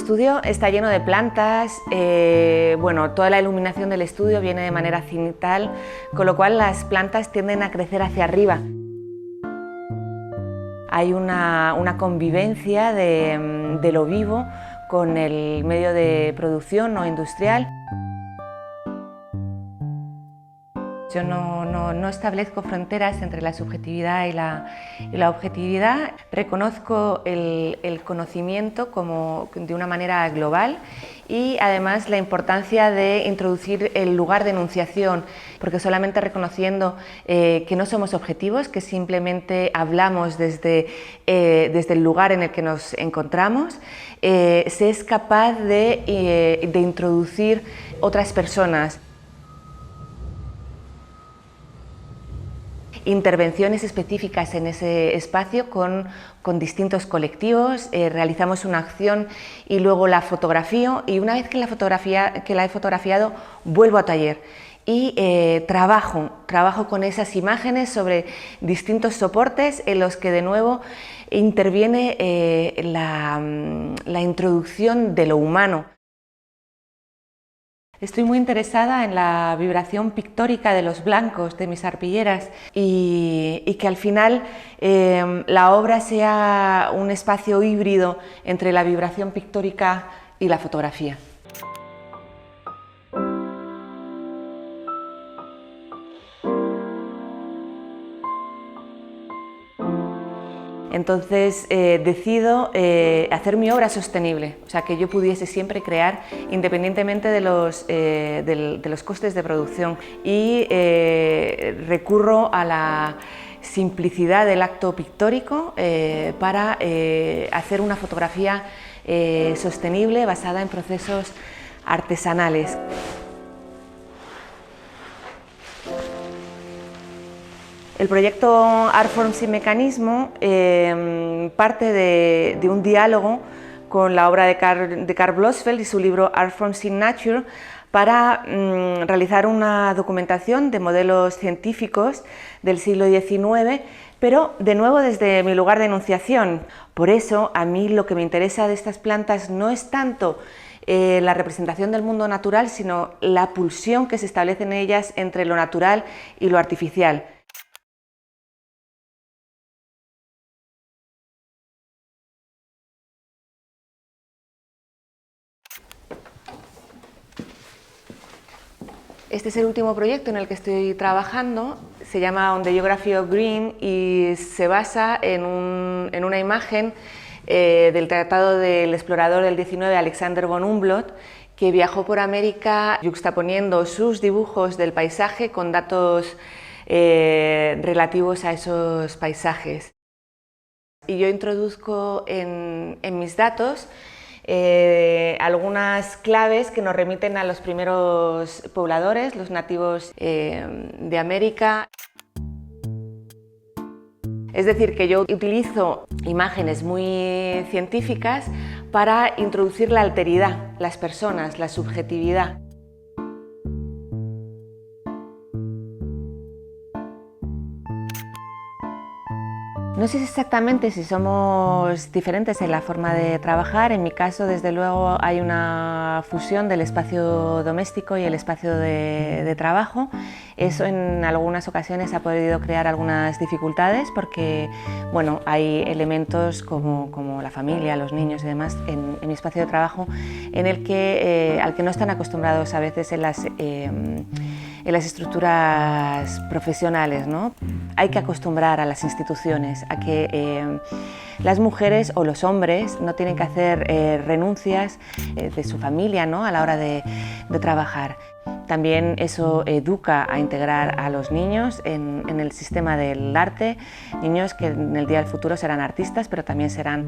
estudio está lleno de plantas, toda la iluminación del estudio viene de manera cenital, con lo cual las plantas tienden a crecer hacia arriba. Hay una convivencia de lo vivo con el medio de producción o industrial. Yo no establezco fronteras entre la subjetividad y la objetividad. Reconozco el conocimiento de una manera global y además la importancia de introducir el lugar de enunciación, porque solamente reconociendo que no somos objetivos, que simplemente hablamos desde el lugar en el que nos encontramos, se es capaz de introducir otras personas. Intervenciones específicas en ese espacio con distintos colectivos, realizamos una acción y luego la fotografío, y una vez que la he fotografiado vuelvo a taller y trabajo con esas imágenes sobre distintos soportes en los que de nuevo interviene la introducción de lo humano. Estoy muy interesada en la vibración pictórica de los blancos de mis arpilleras y que al final la obra sea un espacio híbrido entre la vibración pictórica y la fotografía. Entonces decido hacer mi obra sostenible, o sea, que yo pudiese siempre crear independientemente de los costes de producción, y recurro a la simplicidad del acto pictórico para hacer una fotografía sostenible basada en procesos artesanales. El proyecto Art Forms y Mecanismo parte de un diálogo con la obra de Karl Blossfeld y su libro Art Forms in Nature para realizar una documentación de modelos científicos del siglo XIX, pero de nuevo desde mi lugar de enunciación. Por eso a mí lo que me interesa de estas plantas no es tanto la representación del mundo natural, sino la pulsión que se establece en ellas entre lo natural y lo artificial. Este es el último proyecto en el que estoy trabajando, se llama On the Geography of Green y se basa en una imagen del tratado del explorador del XIX, Alexander von Humboldt, que viajó por América yuxtaponiendo sus dibujos del paisaje con datos relativos a esos paisajes. Y yo introduzco en mis datos algunas claves que nos remiten a los primeros pobladores, los nativos de América. Es decir, que yo utilizo imágenes muy científicas para introducir la alteridad, las personas, la subjetividad. No sé exactamente si somos diferentes en la forma de trabajar. En mi caso, desde luego, hay una fusión del espacio doméstico y el espacio de trabajo. Eso en algunas ocasiones ha podido crear algunas dificultades porque hay elementos como la familia, los niños y demás en mi espacio de trabajo al que no están acostumbrados a veces en las estructuras profesionales, ¿no? Hay que acostumbrar a las instituciones a que las mujeres o los hombres no tienen que hacer renuncias de su familia, ¿no?, a la hora de trabajar. También eso educa a integrar a los niños en el sistema del arte, niños que en el día del futuro serán artistas, pero también serán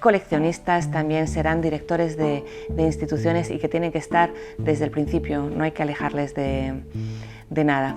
coleccionistas, también serán directores de instituciones y que tienen que estar desde el principio, no hay que alejarles de nada.